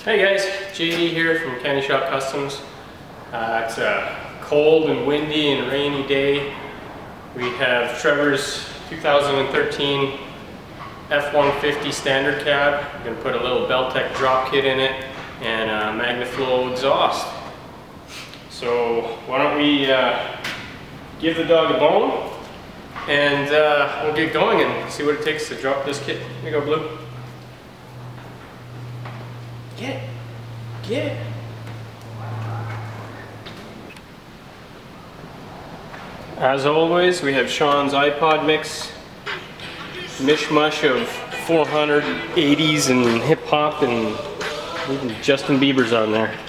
Hey guys, JD here from Candyshop Customs. It's a cold and windy and rainy day. We have Trevor's 2013 F150 standard cab. I'm going to put a little Beltec drop kit in it and a MagnaFlow exhaust. So why don't we give the dog a bone and we'll get going and see what it takes to drop this kit. Here you go, Blue. Get it. Get it. As always, we have Sean's iPod mix, mishmash of 480s and hip hop, and even Justin Bieber's on there.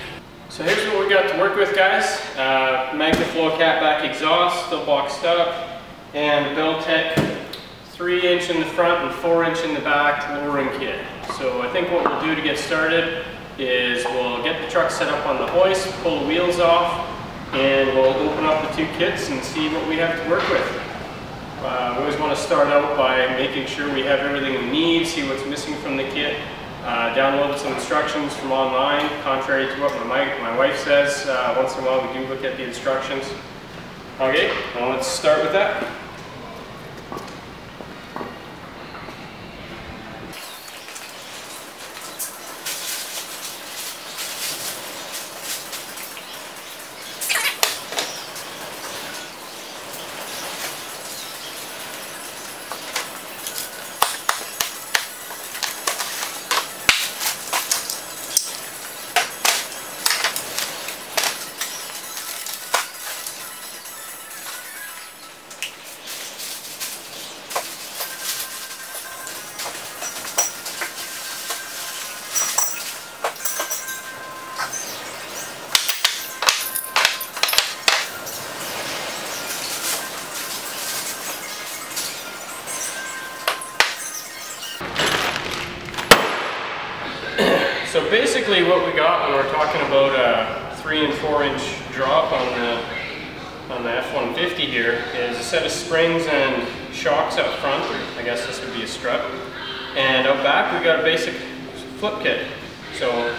So here's what we got to work with, guys. MagnaFlow catback exhaust, still boxed up, and Beltec 3" in the front and 4" in the back lowering kit. So I think what we'll do to get started is we'll get the truck set up on the hoist, pull the wheels off, and we'll open up the two kits and see what we have to work with. We always want to start out by making sure we have everything we need, see what's missing from the kit, download some instructions from online, contrary to what my wife says. Once in a while we do look at the instructions. Okay, well, let's start with that. So basically what we got when we're talking about a 3 and 4" drop on the F150 here is a set of springs and shocks out front. I guess this would be a strut. And out back we got a basic flip kit. So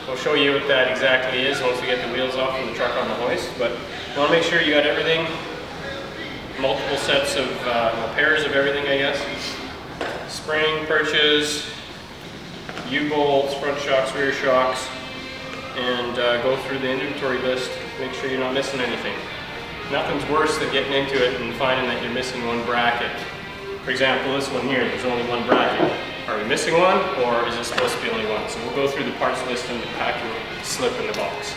we'll show you what that exactly is once we get the wheels off from the truck on the hoist. But you want to make sure you got everything, multiple sets of pairs of everything, I guess. Spring, perches, U-bolts, front shocks, rear shocks, and go through the inventory list, make sure you're not missing anything. Nothing's worse than getting into it and finding that you're missing one bracket. For example, this one here, there's only one bracket. Are we missing one, or is it supposed to be only one? So we'll go through the parts list and the packing slip in the box.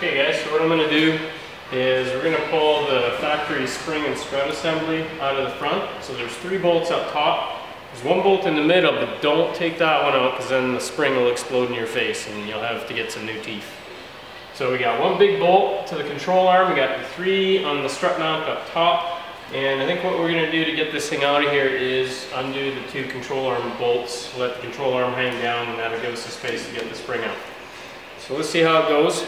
Okay guys, so what I'm going to do is we're going to pull the factory spring and strut assembly out of the front. So there's 3 bolts up top. There's 1 bolt in the middle, but don't take that one out because then the spring will explode in your face and you'll have to get some new teeth. So we got 1 big bolt to the control arm, we got the 3 on the strut mount up top, and I think what we're going to do to get this thing out of here is undo the 2 control arm bolts, let the control arm hang down, and that'll give us the space to get the spring out. So let's see how it goes.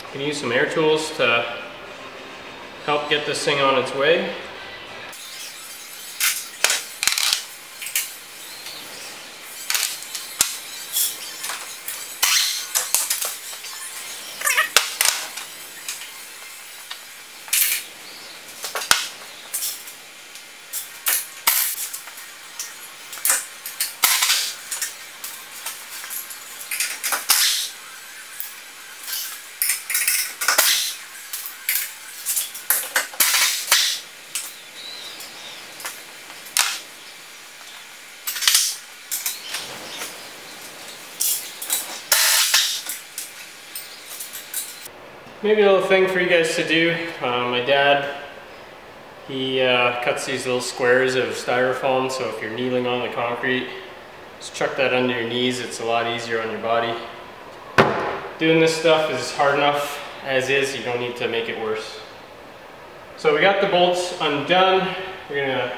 I'm going to use some air tools to help get this thing on its way. Maybe a little thing for you guys to do. My dad, he cuts these little squares of styrofoam, so if you're kneeling on the concrete, just chuck that under your knees. It's a lot easier on your body. Doing this stuff is hard enough as is, you don't need to make it worse. So we got the bolts undone. We're gonna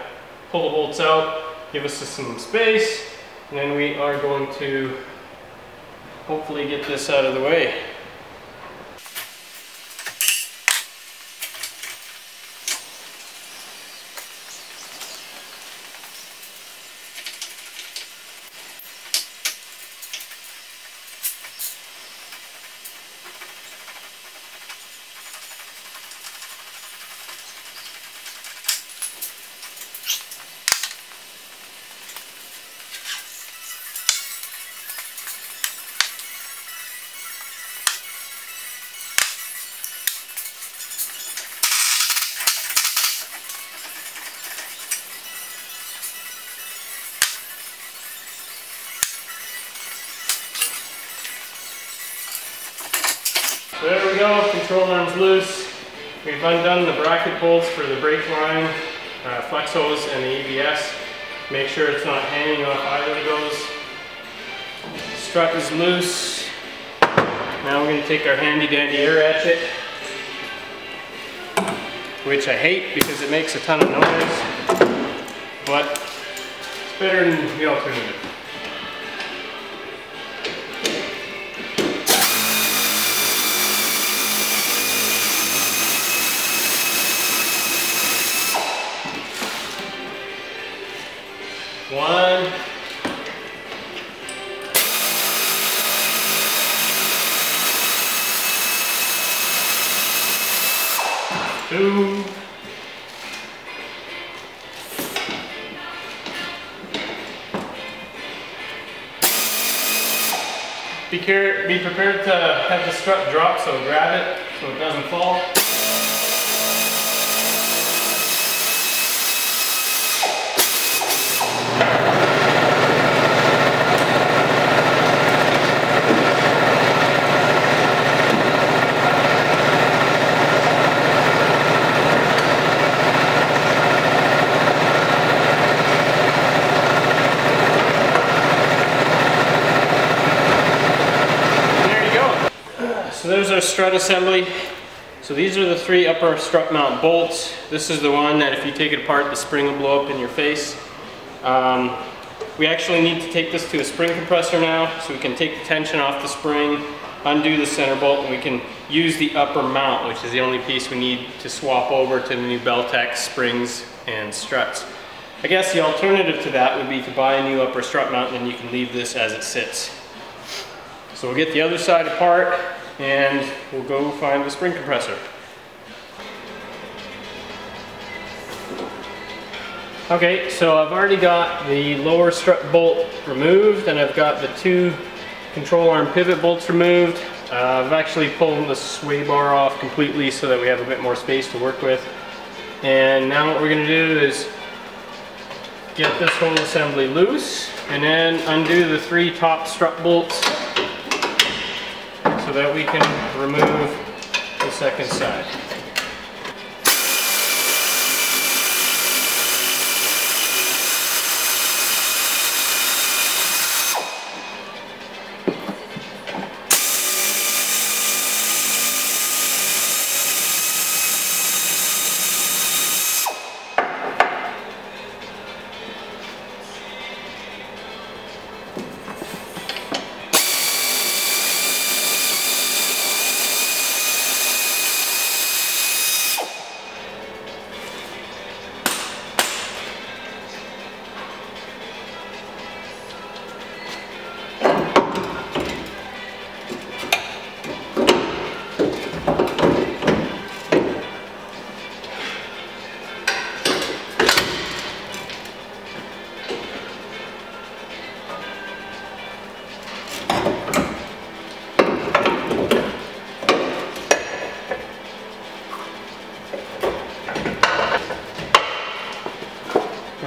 pull the bolts out, give us some space, and then we are going to hopefully get this out of the way. So there we go, control arm's loose. We've undone the bracket bolts for the brake line, flex hose, and the ABS. Make sure it's not hanging off either of those. Strut is loose. Now we're going to take our handy dandy air ratchet, which I hate because it makes a ton of noise, but it's better than the alternative. One, two, be prepared to have the strut drop, so grab it so it doesn't fall. So there's our strut assembly. So these are the 3 upper strut mount bolts. This is the one that if you take it apart, the spring will blow up in your face. We actually need to take this to a spring compressor now, so we can take the tension off the spring, undo the center bolt, and we can use the upper mount, which is the only piece we need to swap over to the new Beltec springs and struts. I guess the alternative to that would be to buy a new upper strut mount, and then you can leave this as it sits. So we'll get the other side apart, and we'll go find the spring compressor. Okay, so I've already got the lower strut bolt removed, and I've got the 2 control arm pivot bolts removed. I've actually pulled the sway bar off completely so that we have a bit more space to work with. And now what we're going to do is get this whole assembly loose, and then undo the 3 top strut bolts so that we can remove the second side.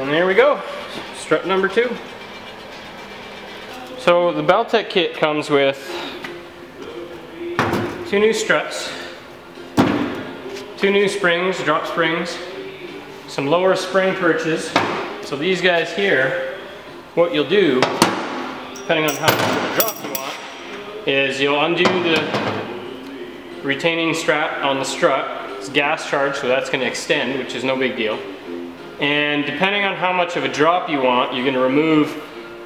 And there we go, strut number 2. So the Beltec kit comes with 2 new struts, 2 new springs, drop springs, some lower spring perches. So these guys here, what you'll do, depending on how much of a drop you want, is you'll undo the retaining strap on the strut. It's gas charged, so that's going to extend, which is no big deal. And depending on how much of a drop you want, you're going to remove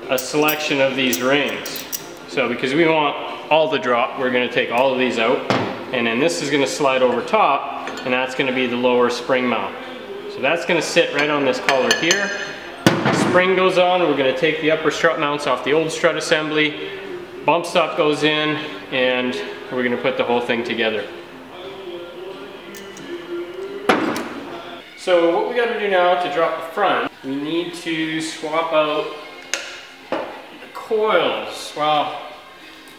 a selection of these rings. So because we want all the drop, we're going to take all of these out. And then this is going to slide over top, and that's going to be the lower spring mount. So that's going to sit right on this collar here. The spring goes on, we're going to take the upper strut mounts off the old strut assembly. Bump stop goes in, and we're going to put the whole thing together. So what we got to do now to drop the front, we need to swap out the coils. Well,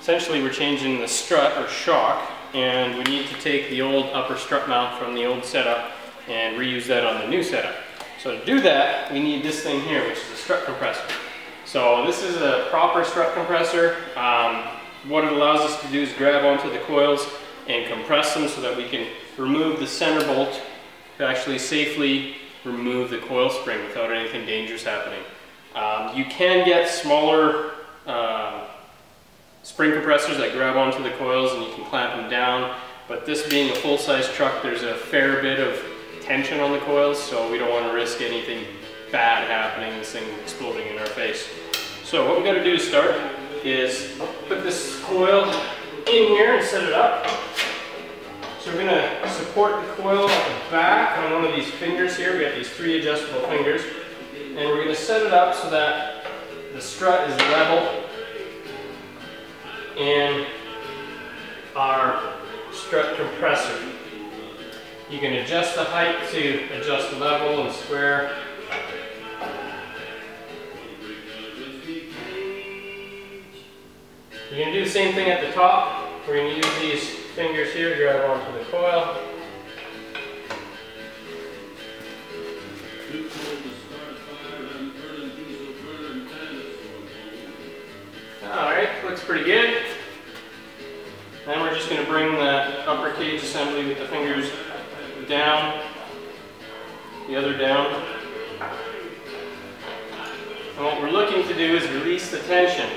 essentially we're changing the strut or shock, and we need to take the old upper strut mount from the old setup and reuse that on the new setup. So to do that, we need this thing here, which is a strut compressor. So this is a proper strut compressor. What it allows us to do is grab onto the coils and compress them so that we can remove the center bolt to actually safely remove the coil spring without anything dangerous happening. You can get smaller spring compressors that grab onto the coils and you can clamp them down, but this being a full-size truck, there's a fair bit of tension on the coils, so we don't want to risk anything bad happening, this thing exploding in our face. So what we got to do to start is put this coil in here and set it up. So we're going to support the coil at the back on one of these fingers here. We have these 3 adjustable fingers. And we're going to set it up so that the strut is level in our strut compressor. You can adjust the height to adjust the level and square. You're going to do the same thing at the top. We're going to use these fingers here, grab onto the coil. Alright, looks pretty good. Then we're just going to bring the upper cage assembly with the fingers down, the other down. And what we're looking to do is release the tension.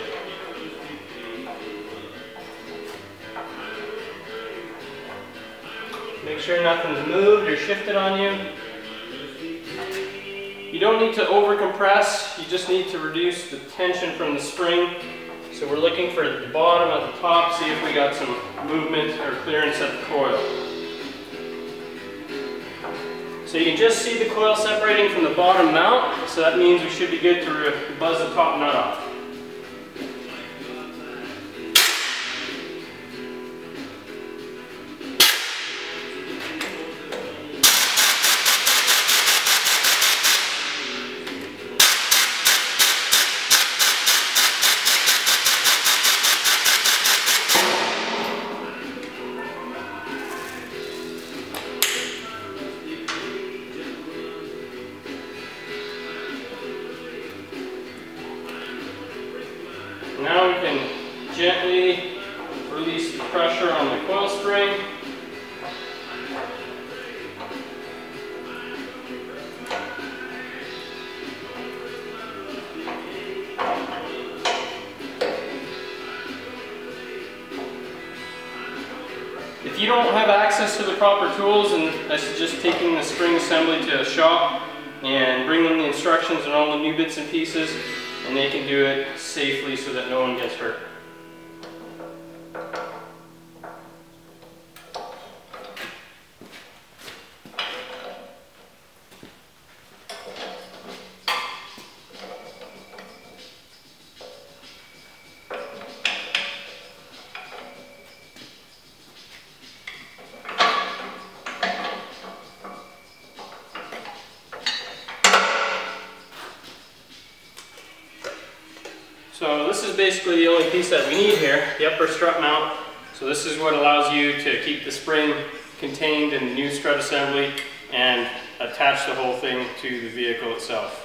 Make sure nothing's moved or shifted on you. You don't need to over compress, you just need to reduce the tension from the spring. So we're looking for the bottom at the top, see if we got some movement or clearance at the coil. So you can just see the coil separating from the bottom mount, so that means we should be good to buzz the top nut off. Now we can gently release the pressure on the coil spring. If you don't have access to the proper tools, and I suggest taking the spring assembly to a shop and bring them the instructions and all the new bits and pieces, and they can do it safely so that no one gets hurt. So this is basically the only piece that we need here, the upper strut mount. So this is what allows you to keep the spring contained in the new strut assembly and attach the whole thing to the vehicle itself.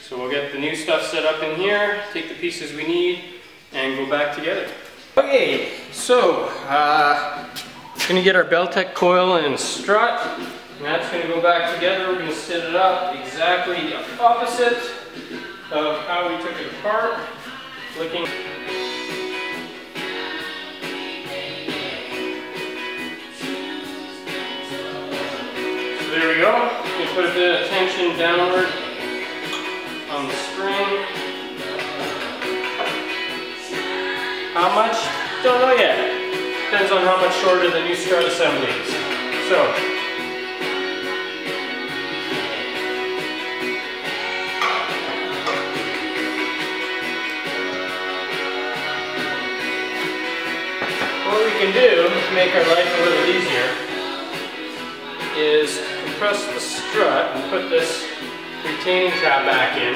So we'll get the new stuff set up in here, take the pieces we need, and go back together. Okay, so we're going to get our Beltec coil and strut, and that's going to go back together. We're going to set it up exactly the opposite of how we took it apart, looking. So there we go. You put a bit of tension downward on the spring. How much? Don't know yet. Depends on how much shorter the new strut assembly is. So. What we can do to make our life a little easier is compress the strut and put this retaining tab back in.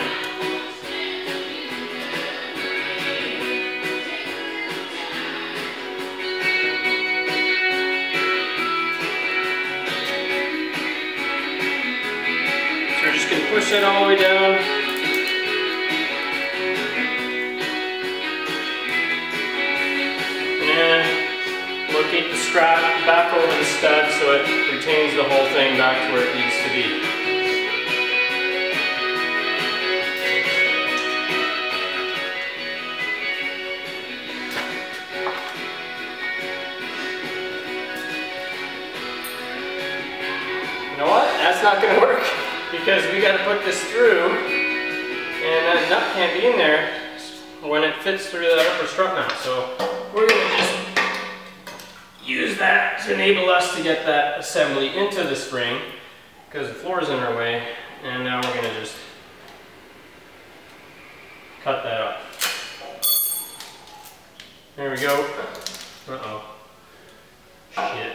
So we're just going to push it all the way down. Locate the strap back over the stud so it retains the whole thing back to where it needs to be. You know what? That's not going to work because we got to put this through, and that nut can't be in there when it fits through that upper strut mount. So we're going to just use that to enable us to get that assembly into the spring because the floor is in our way, and now we're going to just cut that up. There we go. Uh-oh. Shit.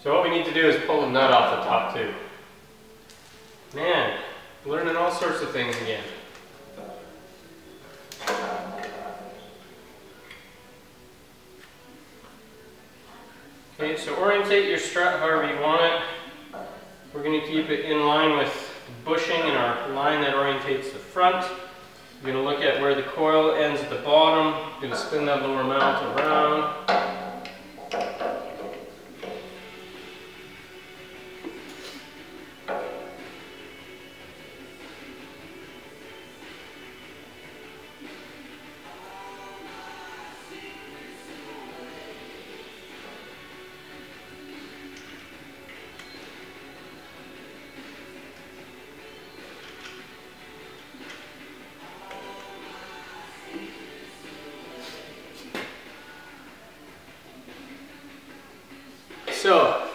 So what we need to do is pull the nut off the top too. Man, learning all sorts of things again. Okay, so orientate your strut however you want it. We're going to keep it in line with the bushing and our line that orientates the front. We're going to look at where the coil ends at the bottom. We're going to spin that lower mount around. So,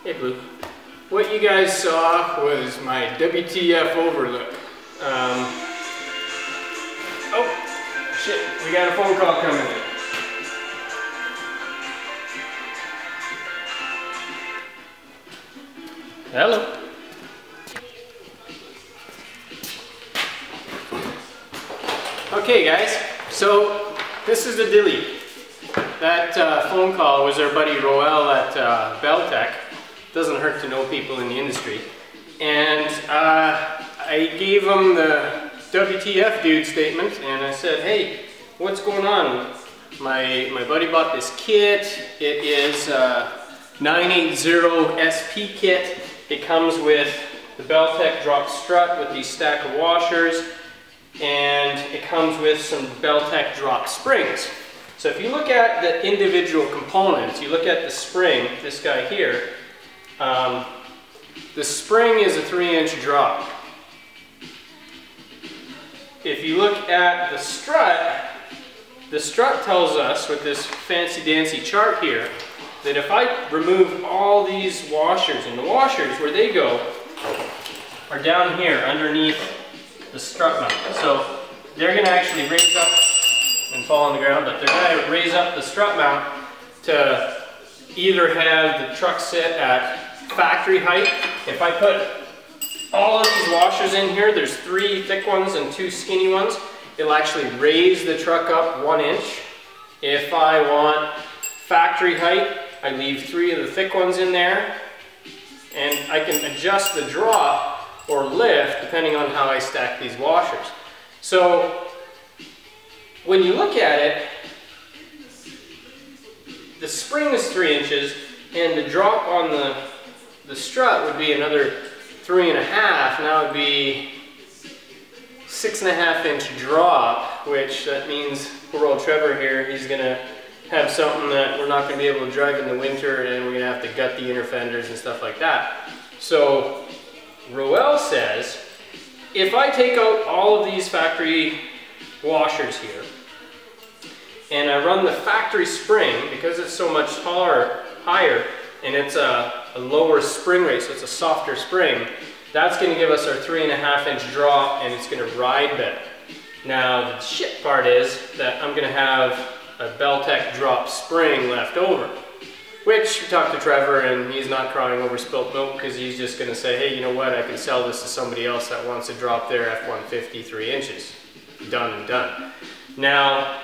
hey Blue, what you guys saw was my WTF overlook. Oh, shit, we got a phone call coming in. Hello. Okay guys, so this is the dilly. That phone call was our buddy Roel at Beltec. Doesn't hurt to know people in the industry. And I gave him the WTF dude statement, and I said, hey, what's going on? My buddy bought this kit. It is a 980 SP kit. It comes with the Beltec drop strut with these stack of washers, and it comes with some Beltec drop springs. So if you look at the individual components, you look at the spring, this guy here, the spring is a 3-inch drop. If you look at the strut tells us with this fancy dancy chart here that if I remove all these washers, and the washers where they go are down here underneath the strut mount. So they're going to actually raise up and fall on the ground, but they're going to raise up the strut mount to either have the truck sit at factory height. If I put all of these washers in here, there's 3 thick ones and 2 skinny ones, it'll actually raise the truck up 1 inch. If I want factory height, I leave 3 of the thick ones in there, and I can adjust the drop or lift depending on how I stack these washers. So when you look at it, the spring is 3 inches, and the drop on the strut would be another 3.5. Now it would be 6.5 inch drop, which that means poor old Trevor here, he's gonna have something that we're not gonna be able to drive in the winter, and we're gonna have to gut the inner fenders and stuff like that. So Roel says, if I take out all of these factory washers here, and I run the factory spring, because it's so much higher, and it's a lower spring rate, so it's a softer spring, that's going to give us our 3.5 inch drop, and it's going to ride better. Now the shit part is that I'm going to have a Beltec drop spring left over, which we talked to Trevor, and he's not crying over spilt milk, because he's just going to say, hey, you know what, I can sell this to somebody else that wants to drop their F150 3 inches. Done and done. Now,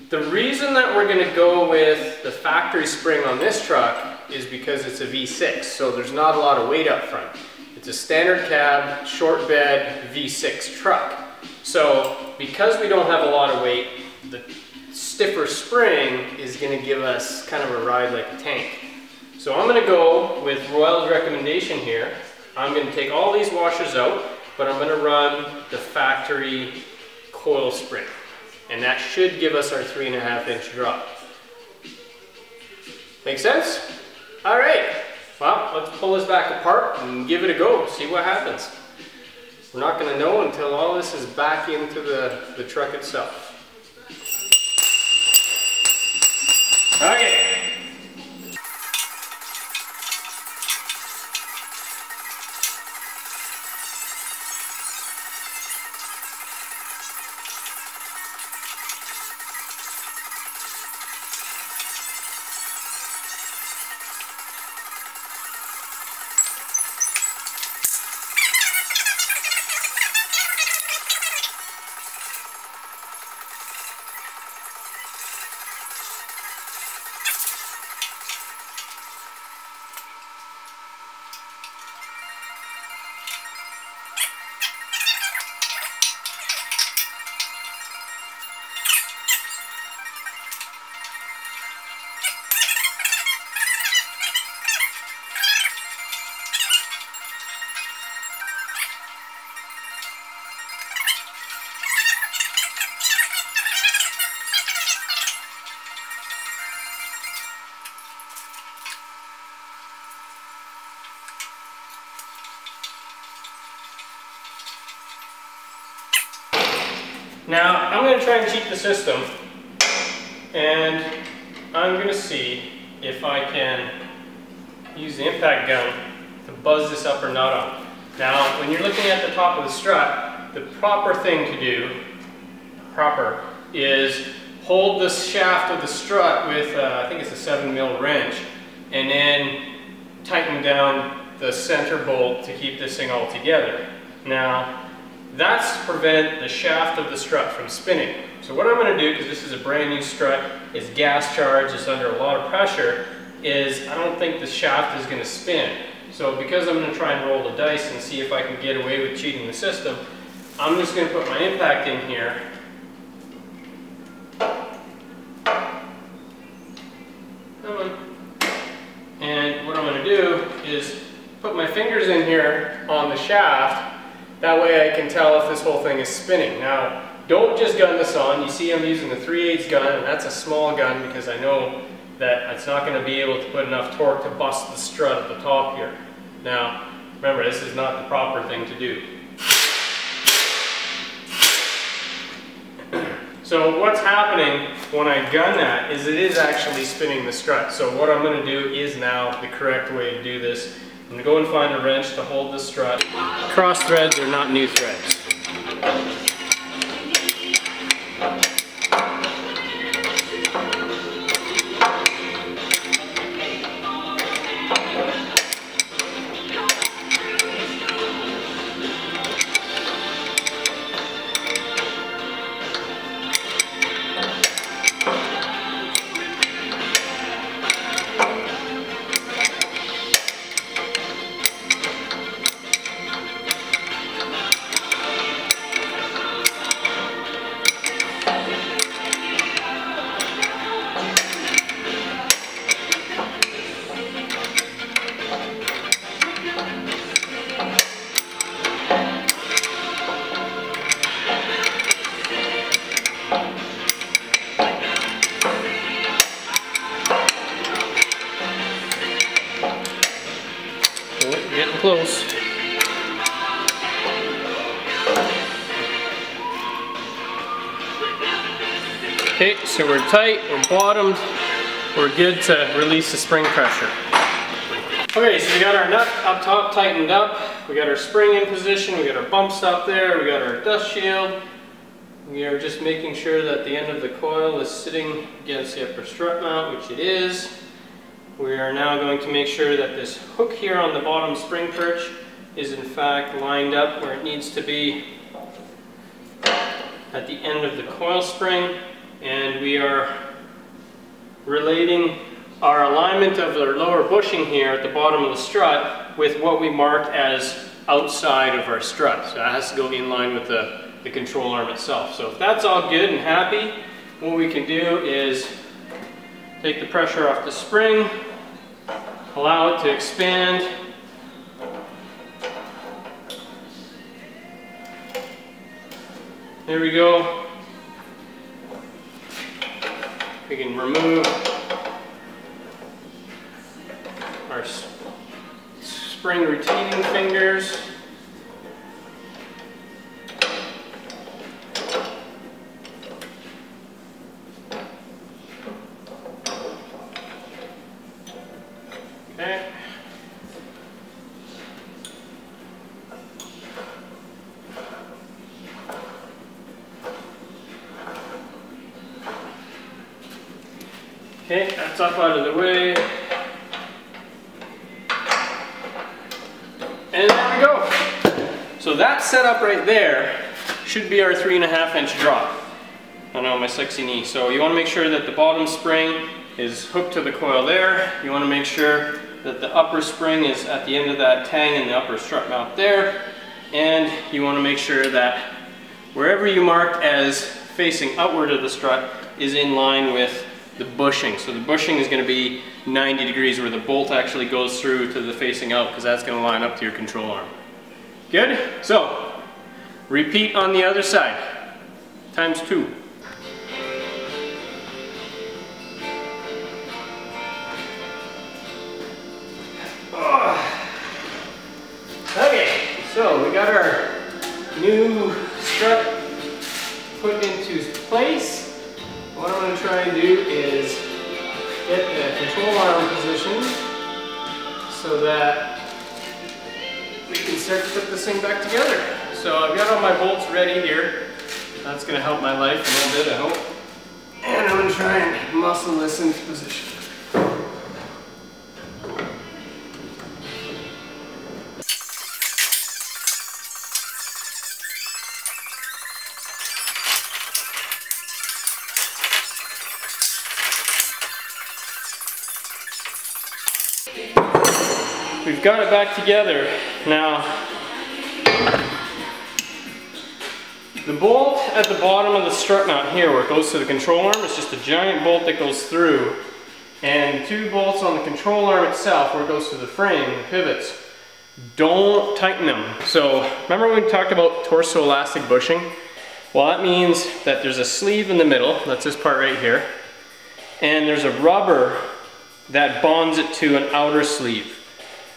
the reason that we're going to go with the factory spring on this truck is because it's a V6, so there's not a lot of weight up front. It's a standard cab, short bed, V6 truck. So because we don't have a lot of weight, the stiffer spring is going to give us kind of a ride like a tank. So I'm going to go with Royal's recommendation here. I'm going to take all these washers out, but I'm going to run the factory coil spring. And that should give us our 3.5 inch drop. Make sense? All right, well, let's pull this back apart and give it a go, see what happens. We're not gonna know until all this is back into the truck itself. Okay. Now, I'm going to try and cheat the system, and I'm going to see if I can use the impact gun to buzz this up or not on. Now, when you're looking at the top of the strut, the proper thing to do, is hold the shaft of the strut with, I think it's a 7mm wrench, and then tighten down the center bolt to keep this thing all together. Now, that's to prevent the shaft of the strut from spinning. So what I'm going to do, because this is a brand new strut, it's gas charged, it's under a lot of pressure, is I don't think the shaft is going to spin. So because I'm going to try and roll the dice and see if I can get away with cheating the system, I'm just going to put my impact in here. Come on. And what I'm going to do is put my fingers in here on the shaft. That way I can tell if this whole thing is spinning. Now, don't just gun this on. You see I'm using the 3/8 gun, and that's a small gun because I know that it's not going to be able to put enough torque to bust the strut at the top here. Now, remember, this is not the proper thing to do. So what's happening when I gun that is it is actually spinning the strut. So what I'm going to do is now the correct way to do this. I'm going to go and find a wrench to hold the strut. Cross threads are not new threads. Getting close. Okay, so we're tight, we're bottomed, we're good to release the spring pressure. Okay, so we got our nut up top tightened up, we got our spring in position, we got our bump stop there, we got our dust shield. We are just making sure that the end of the coil is sitting against the upper strut mount, which it is. We are now going to make sure that this hook here on the bottom spring perch is in fact lined up where it needs to be at the end of the coil spring, and we are relating our alignment of the lower bushing here at the bottom of the strut with what we marked as outside of our strut. So that has to go in line with the control arm itself. So if that's all good and happy, what we can do is take the pressure off the spring, allow it to expand. There we go. We can remove our spring retaining fingers. Okay. Okay, that's up out of the way. And there we go. So that setup right there should be our 3.5-inch drop. I know, my sexy knee. So you want to make sure that the bottom spring is hooked to the coil there. You want to make sure that the upper spring is at the end of that tang in the upper strut mount there. And you want to make sure that wherever you marked as facing outward of the strut is in line with the bushing. So the bushing is going to be 90 degrees where the bolt actually goes through to the facing out, because that's going to line up to your control arm. Good? So, repeat on the other side. Times 2. Okay, so we got our new strut put into place. What I'm going to try and do is get the control arm positioned so that we can start to put this thing back together. So I've got all my bolts ready here. That's going to help my life a little bit, I hope. And I'm going to try and muscle this into position. We've got it back together. Now, The bolt at the bottom of the strut mount here where it goes to the control arm is just a giant bolt that goes through. And the two bolts on the control arm itself where it goes to the frame, the pivots, don't tighten them. So remember when we talked about torso elastic bushing? Well, that means that there's a sleeve in the middle, that's this part right here, and there's a rubber that bonds it to an outer sleeve,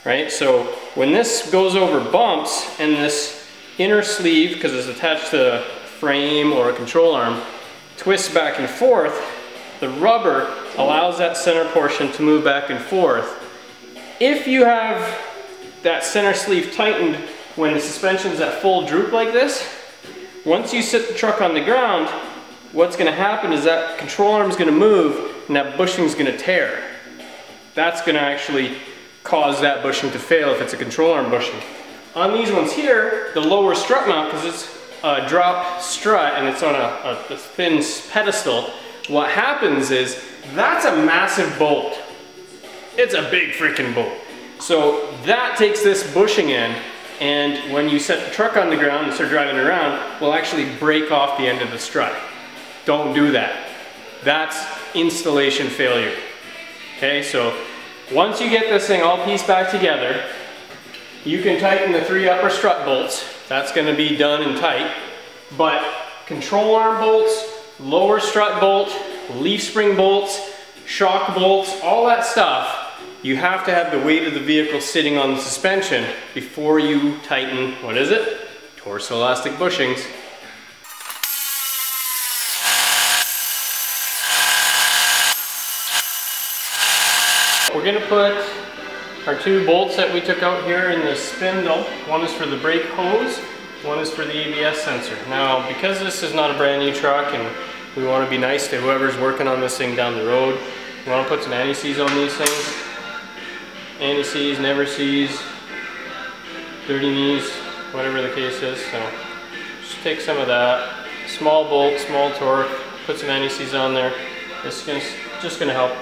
right? So when this goes over bumps and this inner sleeve, because it's attached to a frame or a control arm, twists back and forth, the rubber allows that center portion to move back and forth. If you have that center sleeve tightened when the suspension's at full droop like this, once you sit the truck on the ground, what's going to happen is that control arm is going to move and that bushing is going to tear. That's going to actually cause that bushing to fail if it's a control arm bushing. On these ones here, the lower strut mount, because it's a drop strut and it's on a thin pedestal, what happens is that's a massive bolt. It's a big freaking bolt. So that takes this bushing in, and when you set the truck on the ground and start driving around, will actually break off the end of the strut. Don't do that. That's installation failure. Okay, so once you get this thing all pieced back together, you can tighten the 3 upper strut bolts. That's going to be done and tight. But control arm bolts, lower strut bolt, leaf spring bolts, shock bolts, all that stuff, you have to have the weight of the vehicle sitting on the suspension before you tighten, what is it? Torso elastic bushings. We're going to put our 2 bolts that we took out here in the spindle. One is for the brake hose, one is for the ABS sensor. Now, because this is not a brand new truck and we want to be nice to whoever's working on this thing down the road, we want to put some anti-seize on these things. Anti-seize, never seize, dirty knees, whatever the case is. So just take some of that. Small bolt, small torque, put some anti-seize on there. It's just going to help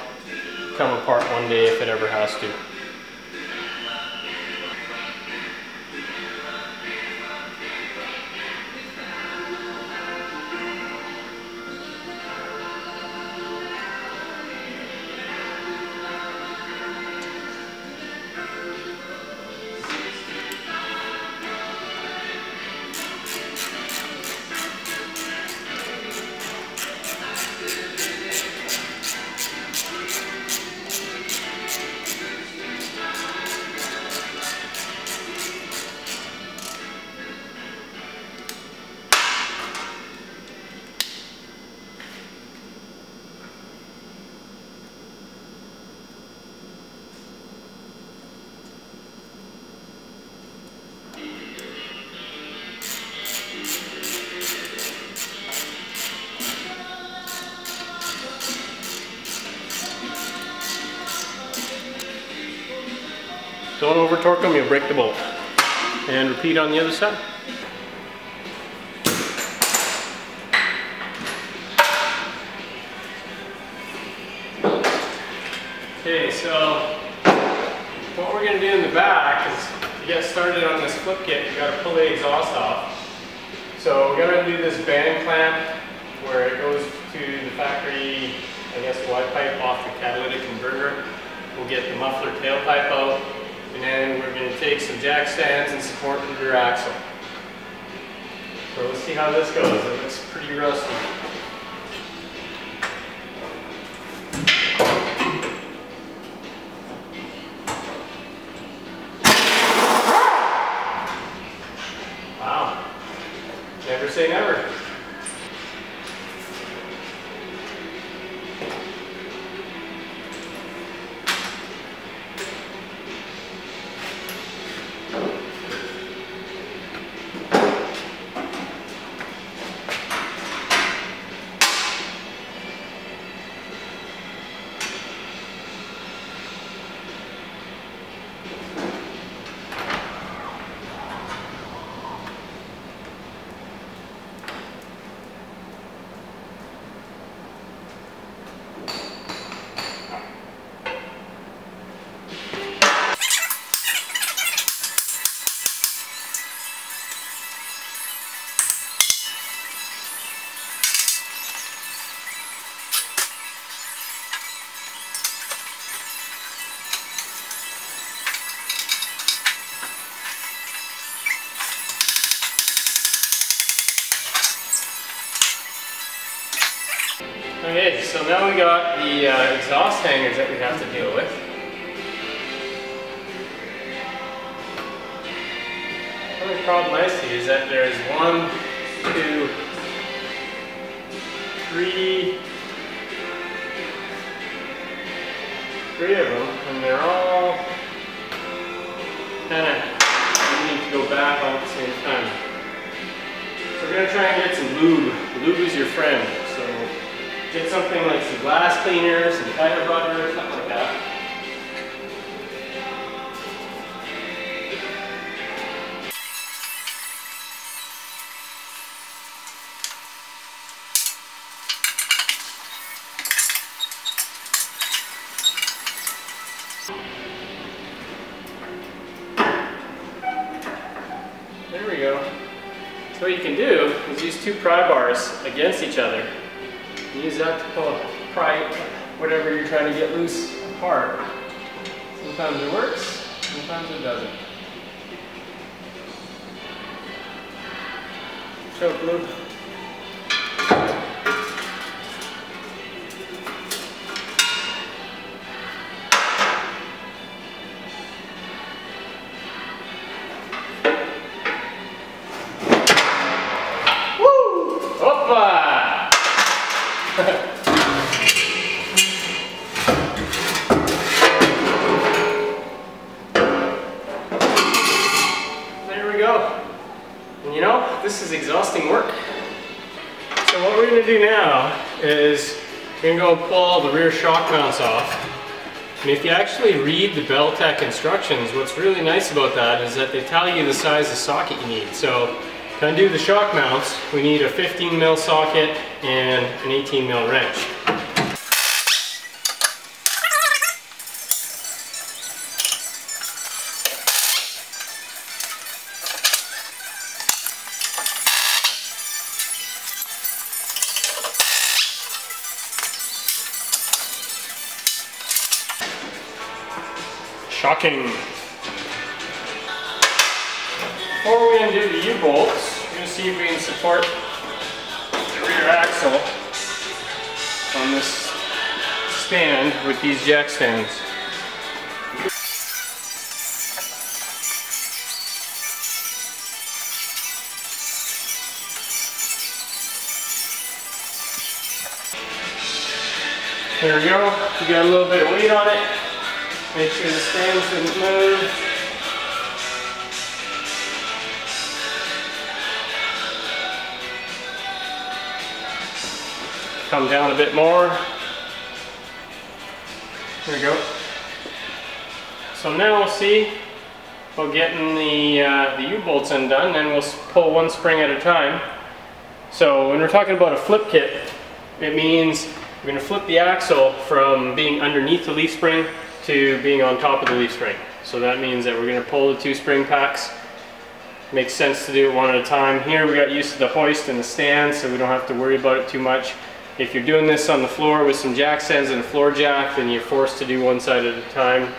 come apart one day if it ever has to. Don't over torque them, you'll break the bolt. And repeat on the other side. Okay, so what we're going to do in the back is to get started on this flip kit, you got to pull the exhaust off. So we're going to do this band clamp where it goes to the factory, I guess, Y pipe off the catalytic converter. We'll get the muffler tailpipe out. And then we're going to take some jack stands and support the rear axle. So let's see how this goes. It looks pretty rusty. Wow. Never say never. Okay, so now we got the exhaust hangers that we have to deal with. The only problem I see is that there's 1, 2, 3 of them, and they're all kind of need to go back all at the same time. So we're going to try and get some lube. Lube is your friend. So get something like some glass cleaner, some tire butter, something like that. There we go. So what you can do is use 2 pry bars against each other. Use that to pry whatever you're trying to get loose apart. Sometimes it works, sometimes it doesn't. Choke lube. There we go. And you know, this is exhausting work. So what we're going to do now is we're going to go pull all the rear shock mounts off. And if you actually read the Beltec instructions, what's really nice about that is that they tell you the size of socket you need. So to undo the shock mounts, we need a 15 mil socket and an 18 mil wrench. Shocking. Before we undo the U-bolts, we're going to see if we can support the rear axle on this stand with these jack stands. There we go. You got a little bit of weight on it. Make sure the stand shouldn't move. Come down a bit more. There we go. So now we'll see about getting the U-bolts undone, and we'll pull one spring at a time. So when we're talking about a flip kit, it means we're going to flip the axle from being underneath the leaf spring to being on top of the leaf spring. So that means that we're going to pull the 2 spring packs. Makes sense to do it one at a time. Here we got used to the hoist and the stand, so we don't have to worry about it too much. If you're doing this on the floor with some jack stands and a floor jack, then you're forced to do one side at a time.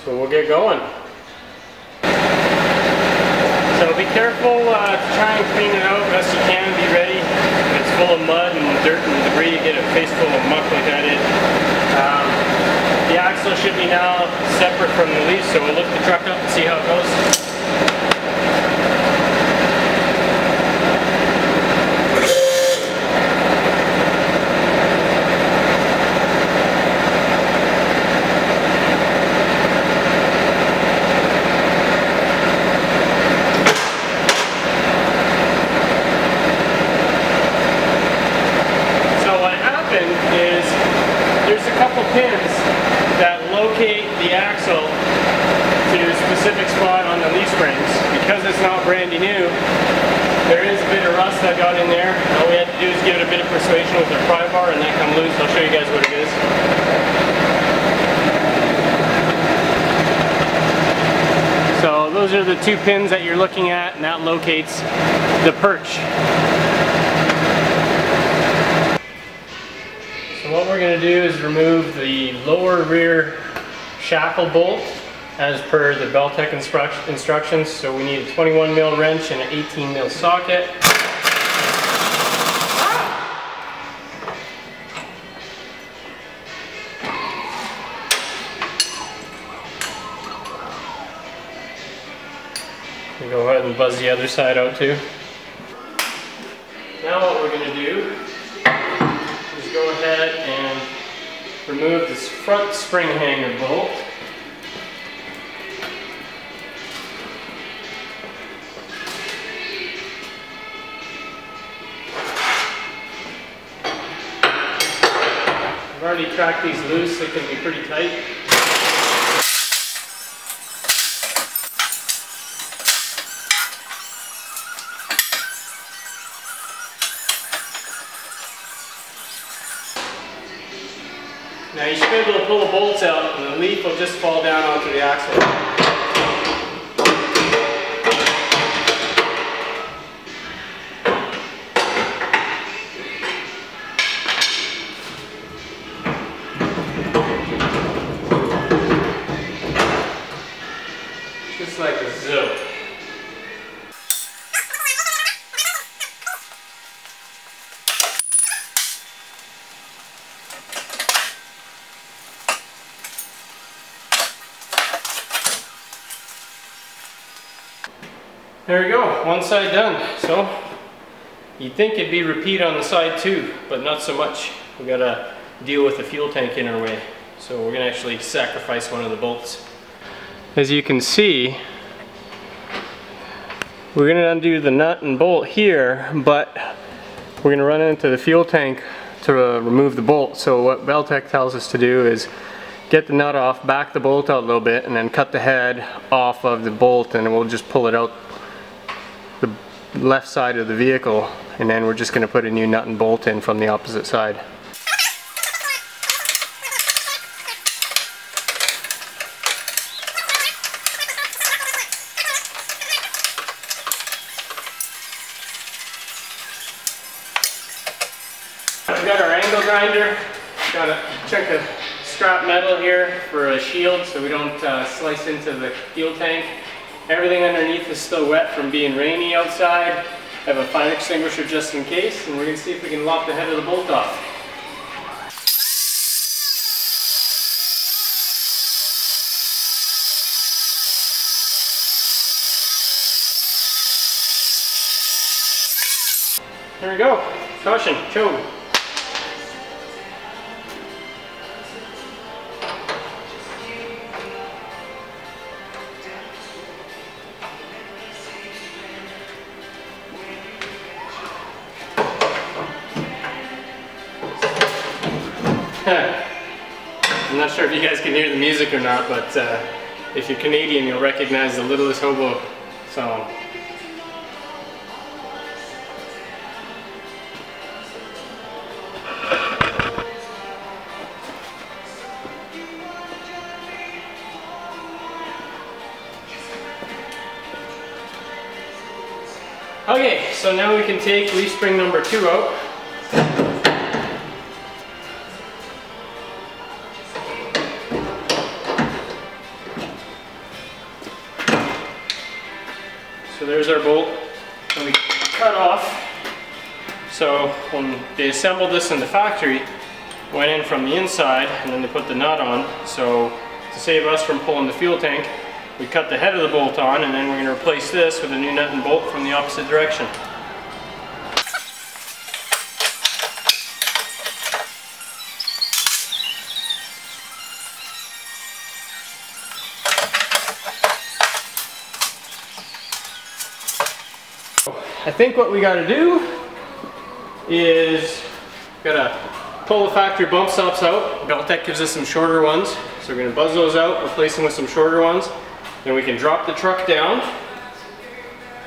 So we'll get going. So be careful to try and clean it out best you can. Be ready. If it's full of mud and dirt and debris, you get a face full of muck like I did. The axle should be now separate from the leaf, so we'll lift the truck up and see how it goes. Pins that locate the axle to a specific spot on the leaf springs. Because it's not brand new, there is a bit of rust that got in there. All we had to do is give it a bit of persuasion with the pry bar and that come loose. I'll show you guys what it is. So those are the 2 pins that you're looking at, and that locates the perch. So what we're going to do is remove the lower rear shackle bolt as per the Beltec instructions. So we need a 21 mil wrench and an 18 mil socket. We'll go ahead and buzz the other side out too. Now what we're going to do is go ahead and remove this front spring hanger bolt. I've already cracked these loose, they can be pretty tight. Now you should be able to pull the bolts out and the leaf will just fall down onto the axle. Just like a zoo. There we go, one side done. So you'd think it'd be repeat on the side too, but not so much. We gotta deal with the fuel tank in our way. So we're gonna actually sacrifice one of the bolts. As you can see, we're gonna undo the nut and bolt here, but we're gonna run into the fuel tank to remove the bolt. So what Beltec tells us to do is get the nut off, back the bolt out a little bit, and then cut the head off of the bolt, and we'll just pull it out the left side of the vehicle, and then we're just going to put a new nut and bolt in from the opposite side. We've got our angle grinder, got a chunk of scrap metal here for a shield so we don't slice into the fuel tank. Everything underneath is still wet from being rainy outside. I have a fire extinguisher just in case, and we're going to see if we can lop the head of the bolt off. There we go. Caution, choke. I'm not sure if you guys can hear the music or not, but if you're Canadian, you'll recognize the Littlest Hobo song. Okay, so now we can take leaf spring number 2 out. So there's our bolt that we cut off. So when they assembled this in the factory, went in from the inside and then they put the nut on. So to save us from pulling the fuel tank, we cut the head of the bolt on, and then we're going to replace this with a new nut and bolt from the opposite direction. I think what we got to do is gotta pull the factory bump stops out. Beltec gives us some shorter ones, so we're going to buzz those out, replace them with some shorter ones. Then we can drop the truck down.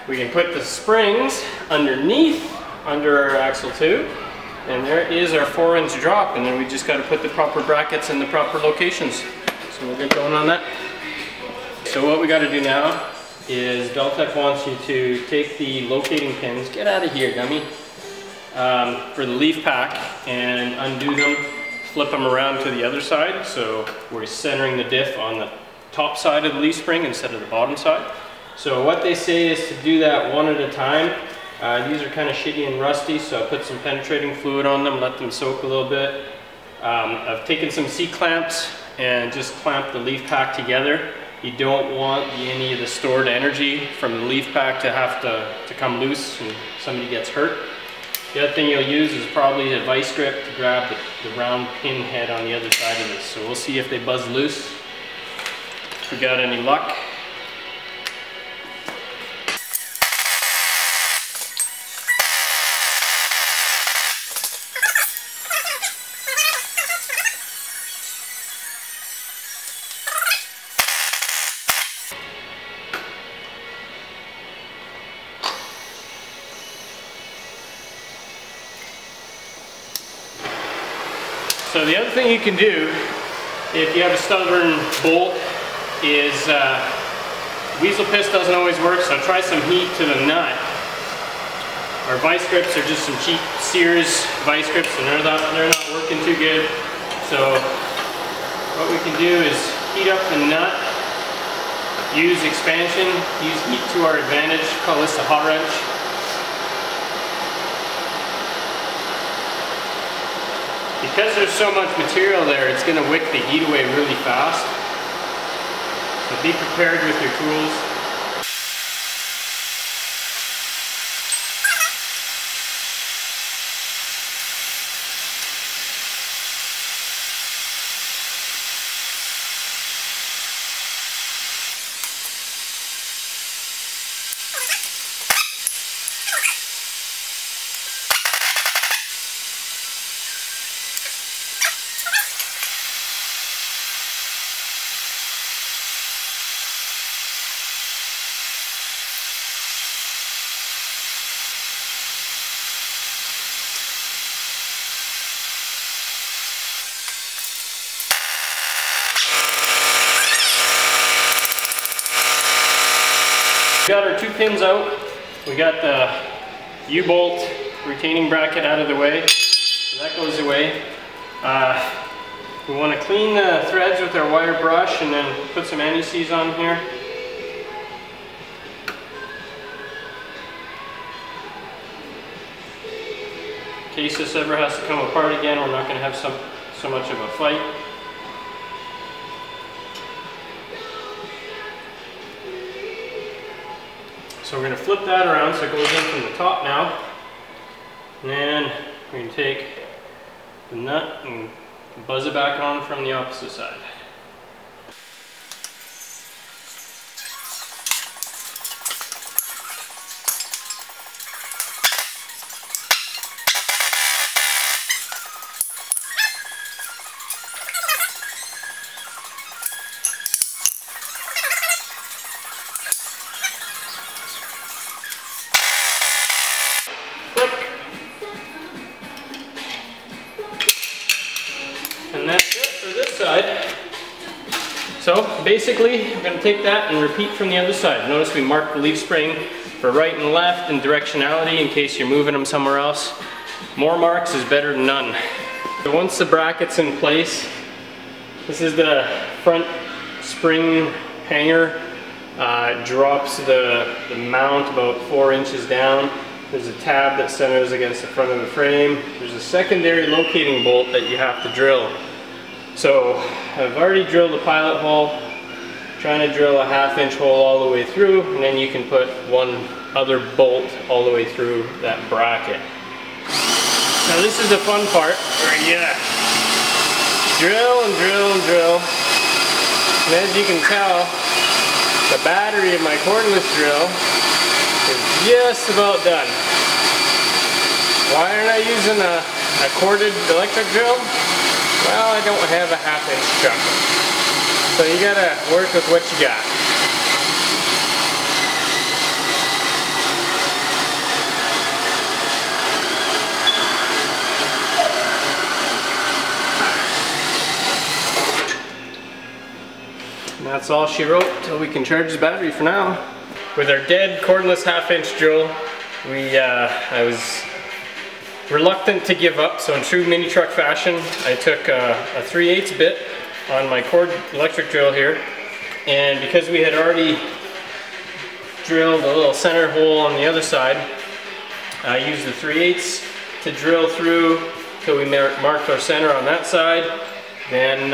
We can put the springs underneath, under our axle tube, and there is our 4-inch drop. And then we just got to put the proper brackets in the proper locations. So we'll get going on that. So what we got to do now is Beltec wants you to take the locating pins, get out of here dummy, for the leaf pack, and undo them, flip them around to the other side, so we're centering the diff on the top side of the leaf spring instead of the bottom side. So what they say is to do that one at a time. These are kind of shitty and rusty, so I put some penetrating fluid on them, let them soak a little bit. I've taken some C-clamps and just clamped the leaf pack together You don't want any of the stored energy from the leaf pack to have to come loose and somebody gets hurt. The other thing you'll use is probably a vice grip to grab the round pin head on the other side of this. So we'll see if they buzz loose, if we got any luck. So the other thing you can do if you have a stubborn bolt is weasel piss doesn't always work, so try some heat to the nut. Our vice grips are just some cheap Sears vice grips, and they're not working too good. So what we can do is heat up the nut, use expansion, use heat to our advantage, call this a hot wrench. Because there's so much material there, it's going to wick the heat away really fast. So be prepared with your tools. We got our 2 pins out. We got the U-bolt retaining bracket out of the way. So that goes away. We want to clean the threads with our wire brush and then put some anti-seize on here. In case this ever has to come apart again, we're not going to have so much of a fight. So we're going to flip that around so it goes in from the top now. And then we're going to take the nut and buzz it back on from the opposite side. And that's it for this side. So basically, we're going to take that and repeat from the other side. Notice we marked the leaf spring for right and left and directionality in case you're moving them somewhere else. More marks is better than none. So once the bracket's in place, this is the front spring hanger. It drops the mount about 4 inches down. There's a tab that centers against the front of the frame. There's a secondary locating bolt that you have to drill. So I've already drilled the pilot hole, trying to drill a 1/2 inch hole all the way through, and then you can put one other bolt all the way through that bracket. Now this is the fun part where you drill and drill and drill. And as you can tell, the battery of my cordless drill is just about done. Why aren't I using a corded electric drill? Well, I don't have a 1/2 inch chuck. So you gotta work with what you got. And that's all she wrote until we can charge the battery for now. With our dead cordless 1/2 inch drill, I was reluctant to give up, so in true mini truck fashion, I took a 3/8 bit on my cord electric drill here, and because we had already drilled a little center hole on the other side, I used the 3/8 to drill through till we marked our center on that side. Then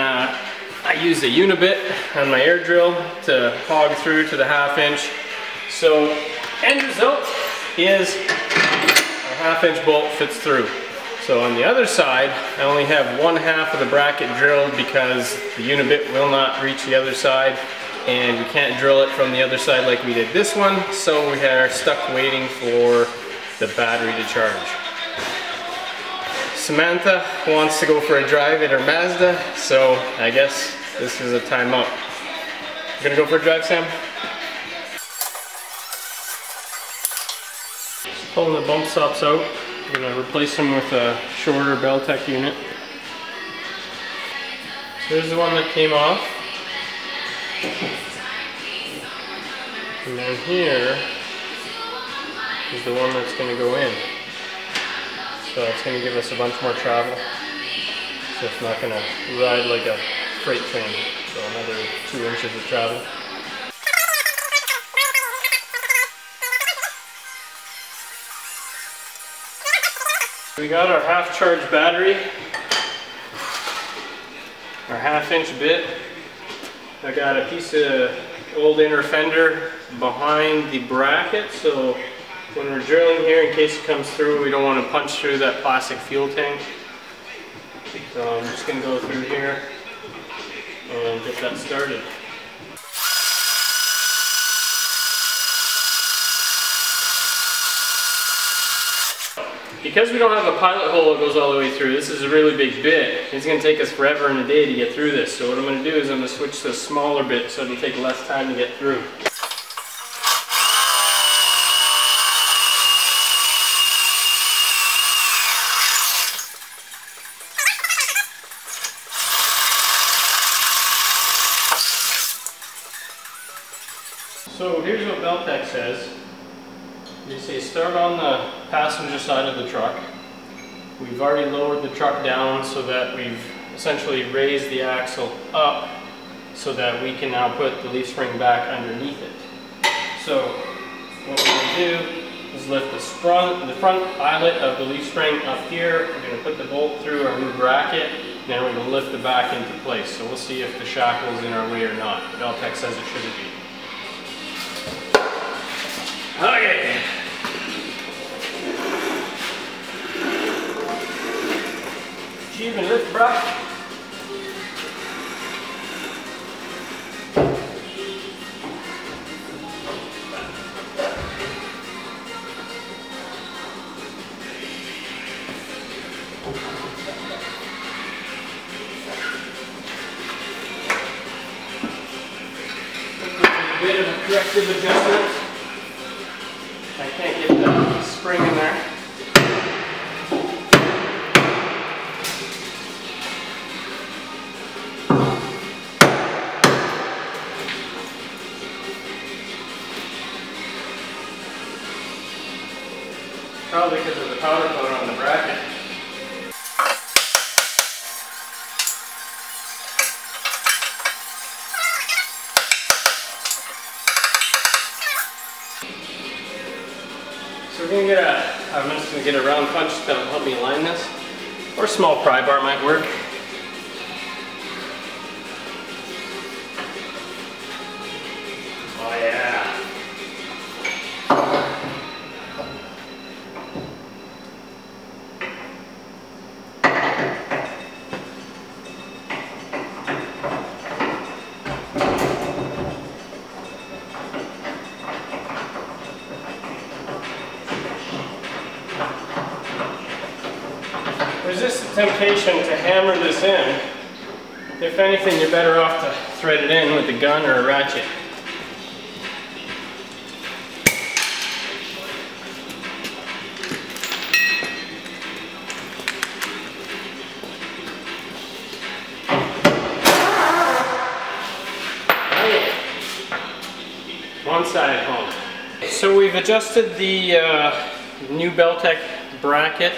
I used a unibit on my air drill to hog through to the 1/2 inch. So end result is a 1/2 inch bolt fits through. So on the other side, I only have 1/2 of the bracket drilled because the unibit will not reach the other side, and we can't drill it from the other side like we did this one, so we are stuck waiting for the battery to charge. Samantha wants to go for a drive in her Mazda, so I guess this is a timeout. You gonna go for a drive, Sam? Just pulling the bump stops out. I'm gonna replace them with a shorter Beltec unit. So here's the one that came off. And then here is the one that's going to go in. So it's going to give us a bunch more travel. So it's not going to ride like a freight train. So another 2 inches of travel. We got our half-charged battery, our 1/2 inch bit. I got a piece of old inner fender behind the bracket, so when we're drilling here, in case it comes through, we don't want to punch through that plastic fuel tank. So I'm just going to go through here and get that started. Because we don't have a pilot hole that goes all the way through, this is a really big bit. It's going to take us forever and a day to get through this. So what I'm going to do is I'm going to switch to a smaller bit so it'll take less time to get through. So here's what Beltec says. You say start on the passenger side of the truck. We've already lowered the truck down so that we've essentially raised the axle up so that we can now put the leaf spring back underneath it. So what we're going to do is lift the front eyelet of the leaf spring up here. We're going to put the bolt through our new bracket, then we're going to lift it back into place. So we'll see if the shackle is in our way or not. Beltec says it shouldn't be. Okay. Achieve and lift, bruh. A bit of a corrective adjustment. I can't get the spring in there. Probably because of the powder coat on the bracket. So we're going to get I'm just going to get a round punch to help me align this. Or a small pry bar might work. Oh yeah. Resist the temptation to hammer this in. If anything, you're better off to thread it in with a gun or a ratchet. One side at home. So we've adjusted the new Beltec bracket.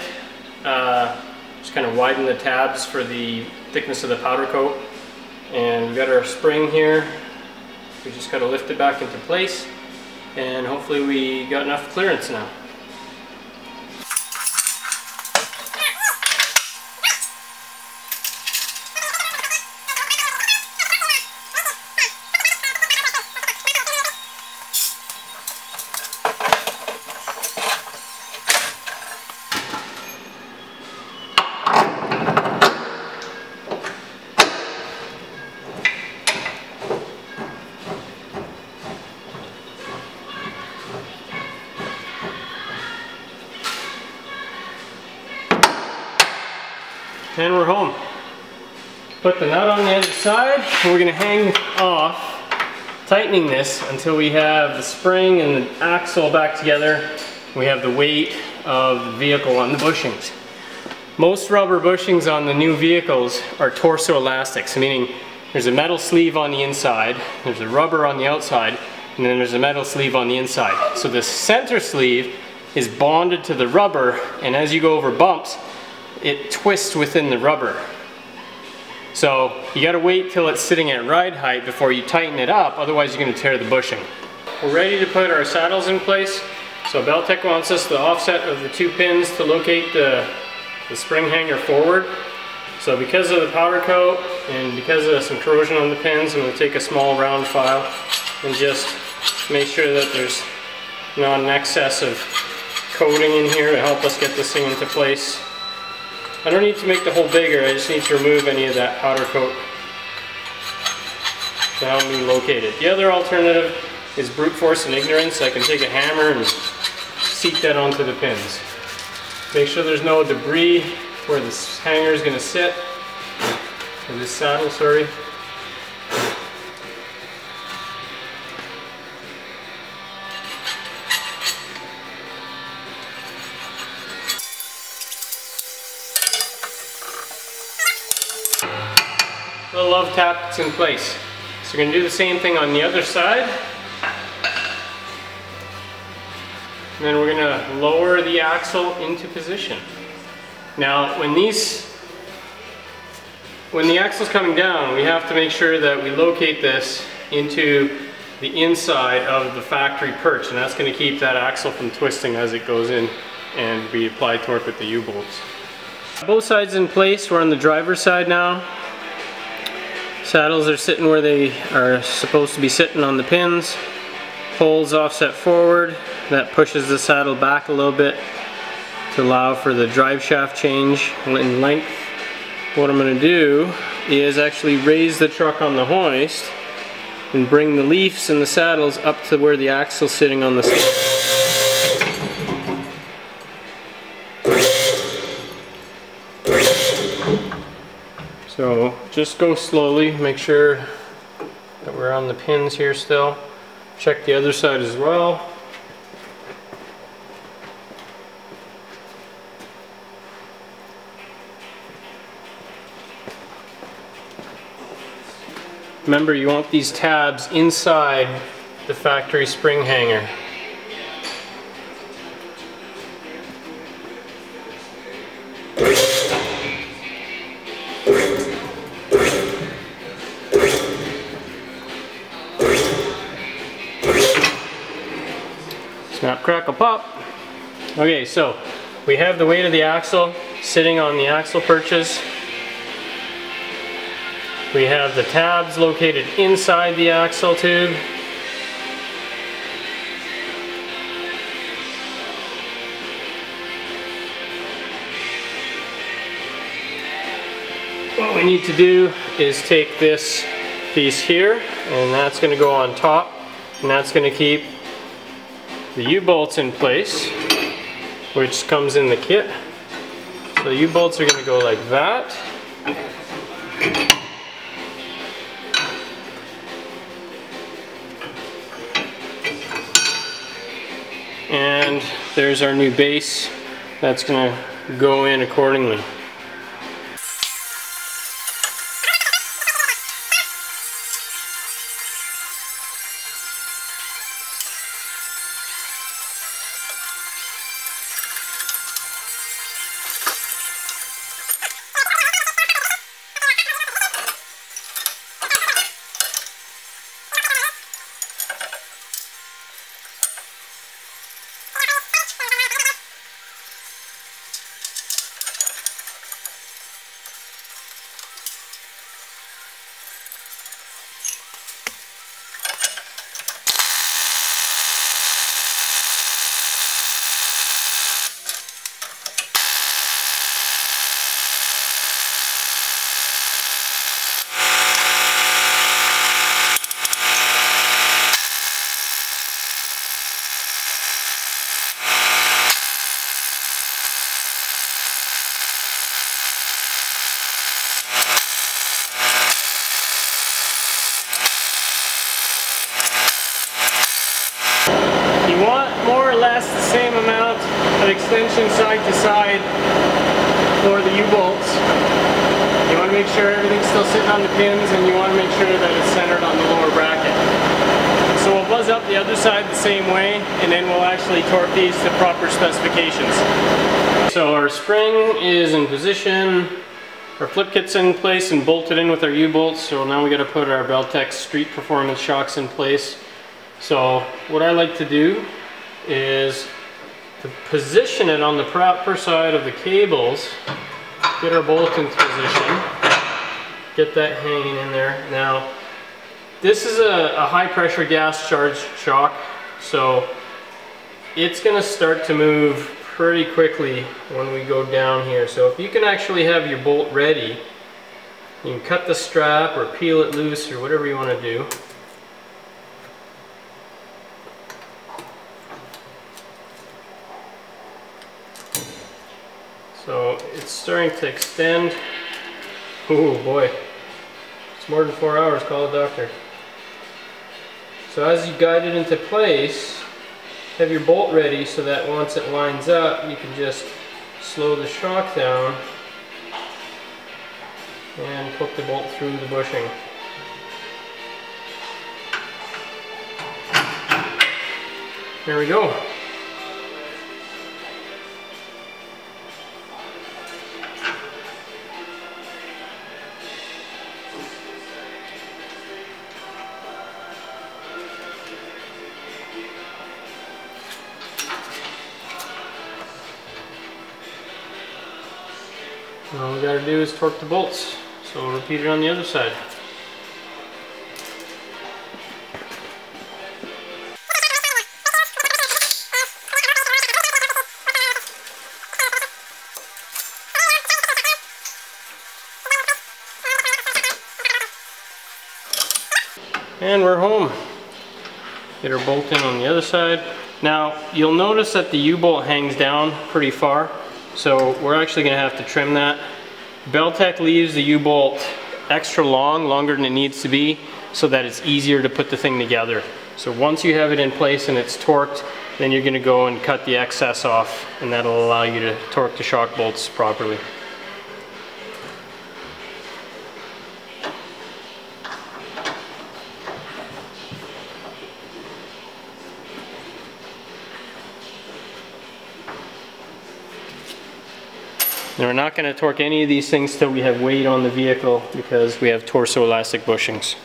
Just kind of widen the tabs for the thickness of the powder coat. And we've got our spring here. We just got to lift it back into place. And hopefully we got enough clearance now. And we're home. Put the nut on the other side, and we're going to hang off, tightening this until we have the spring and the axle back together. We have the weight of the vehicle on the bushings. Most rubber bushings on the new vehicles are torso elastics, meaning there's a metal sleeve on the inside, there's a rubber on the outside, and then there's a metal sleeve on the inside. So the center sleeve is bonded to the rubber, and as you go over bumps, it twists within the rubber. So you gotta wait till it's sitting at ride height before you tighten it up, otherwise you're gonna tear the bushing. We're ready to put our saddles in place. So Beltec wants us the offset of the 2 pins to locate the spring hanger forward. So because of the powder coat and because of some corrosion on the pins, I'm going to take a small round file and just make sure that there's not an excess of coating in here to help us get this thing into place. I don't need to make the hole bigger, I just need to remove any of that powder coat to help me locate it. The other alternative is brute force and ignorance. I can take a hammer and seat that onto the pins. Make sure there's no debris where this hanger is going to sit, or this saddle, sorry. The love tap's in place. So we're going to do the same thing on the other side. And then we're going to lower the axle into position. Now when the axle's coming down, we have to make sure that we locate this into the inside of the factory perch, and that's going to keep that axle from twisting as it goes in and we apply torque with the U-bolts. Both sides in place. We're on the driver's side now. Saddles are sitting where they are supposed to be sitting on the pins. Poles offset forward. That pushes the saddle back a little bit to allow for the drive shaft change in length. What I'm going to do is actually raise the truck on the hoist and bring the leaves and the saddles up to where the axle's sitting on the seat. So just go slowly, make sure that we're on the pins here still. Check the other side as well. Remember, you want these tabs inside the factory spring hanger. Snap, crackle, pop. Okay, so we have the weight of the axle sitting on the axle perches. We have the tabs located inside the axle tube. What we need to do is take this piece here, and that's going to go on top, and that's going to keep the U-bolts in place, which comes in the kit. So the U-bolts are going to go like that. And there's our new base that's going to go in accordingly. extension side to side for the U-bolts. You want to make sure everything's still sitting on the pins, and you want to make sure that it's centered on the lower bracket. So we'll buzz up the other side the same way, and then we'll actually torque these to proper specifications. So our spring is in position, our flip kit's in place and bolted in with our U-bolts, so now we got to put our Beltec Street Performance shocks in place. So what I like to do is to position it on the proper side of the cables, get our bolt into position, get that hanging in there. Now this is a high pressure gas charged shock, so it's going to start to move pretty quickly when we go down here. So if you can actually have your bolt ready, you can cut the strap or peel it loose or whatever you want to do. So it's starting to extend. Oh boy, it's more than 4 hours, call a doctor. So as you guide it into place, have your bolt ready so that once it lines up, you can just slow the shock down and put the bolt through the bushing. There we go. All we gotta do is torque the bolts. So we'll repeat it on the other side. And we're home. Get our bolt in on the other side. Now you'll notice that the U-bolt hangs down pretty far, so we're actually going to have to trim that. Beltec leaves the U-bolt extra long, longer than it needs to be, so that it's easier to put the thing together. So once you have it in place and it's torqued, then you're going to go and cut the excess off, and that'll allow you to torque the shock bolts properly. Now we're not going to torque any of these things till we have weight on the vehicle, because we have torso elastic bushings.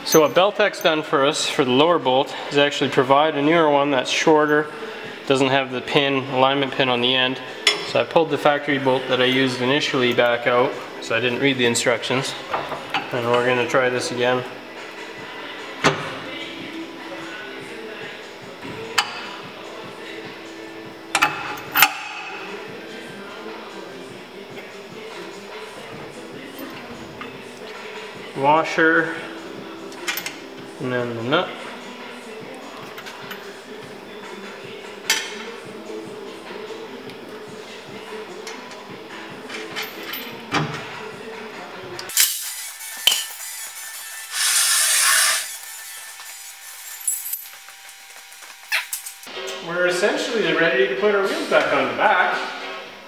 So what Beltec's done for us for the lower bolt is actually provide a newer one that's shorter, doesn't have the pin, alignment pin on the end. So I pulled the factory bolt that I used initially back out, so I didn't read the instructions. And we're going to try this again. Washer, and then the nut. We're essentially ready to put our wheels back on the back.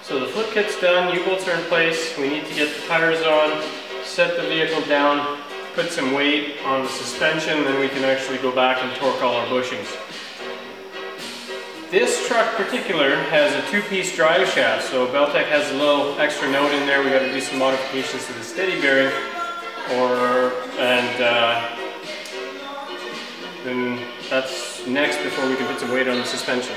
So the flip kit's done, U-bolts are in place, we need to get the tires on, set the vehicle down, put some weight on the suspension, then we can actually go back and torque all our bushings. This truck particular has a two-piece drive shaft, so Beltec has a little extra note in there. We got to do some modifications to the steady bearing, then that's next before we can put some weight on the suspension.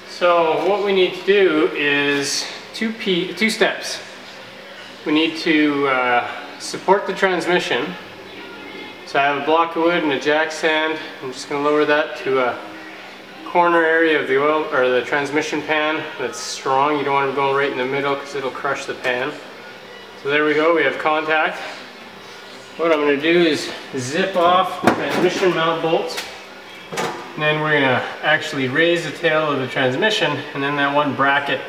So what we need to do is two steps. We need to support the transmission. So I have a block of wood and a jack stand. I'm just going to lower that to a corner area of the oil or the transmission pan that's strong. You don't want it going right in the middle because it'll crush the pan. So there we go, we have contact. What I'm going to do is zip off the transmission mount bolts. And then we're going to actually raise the tail of the transmission, and then that one bracket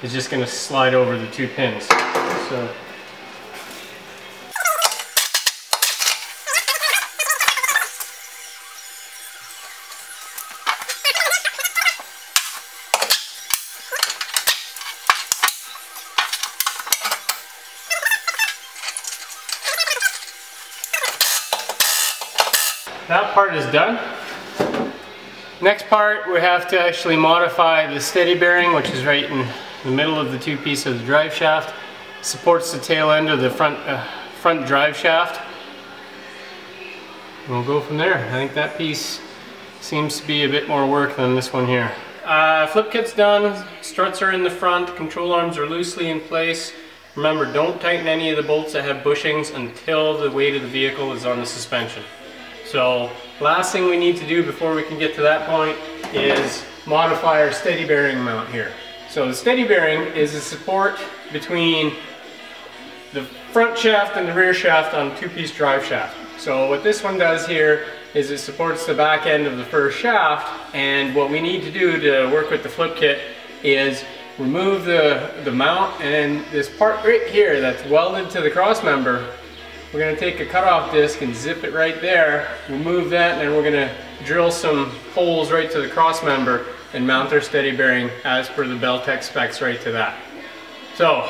is just going to slide over the two pins. So that part is done. Next part, we have to actually modify the steady bearing, which is right in the middle of the two pieces of the drive shaft. Supports the tail end of the front drive shaft. And we'll go from there. I think that piece seems to be a bit more work than this one here. Flip kit's done, struts are in the front, control arms are loosely in place. Remember, don't tighten any of the bolts that have bushings until the weight of the vehicle is on the suspension. So, last thing we need to do before we can get to that point is modify our steady bearing mount here. So the steady bearing is the support between the front shaft and the rear shaft on a two-piece drive shaft. So what this one does here is it supports the back end of the first shaft, and what we need to do to work with the flip kit is remove the mount, and this part right here that's welded to the cross member, we're going to take a cutoff disc and zip it right there, remove that, and then we're going to drill some holes right to the cross member and mount our steady bearing as per the Beltec specs right to that. So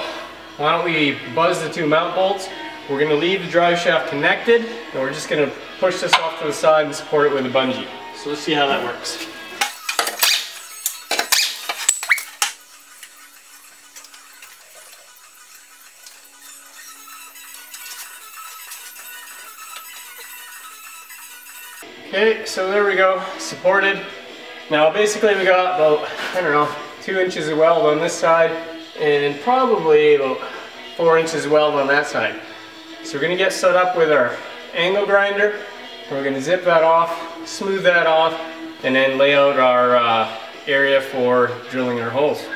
why don't we buzz the two mount bolts. We're going to leave the drive shaft connected, and we're just going to push this off to the side and support it with a bungee. So let's see how that works. Okay, so there we go, supported. Now basically we got about, I don't know, 2 inches of weld on this side and probably about 4 inches of weld on that side. So we're going to get set up with our angle grinder. We're going to zip that off, smooth that off, and then lay out our area for drilling our holes.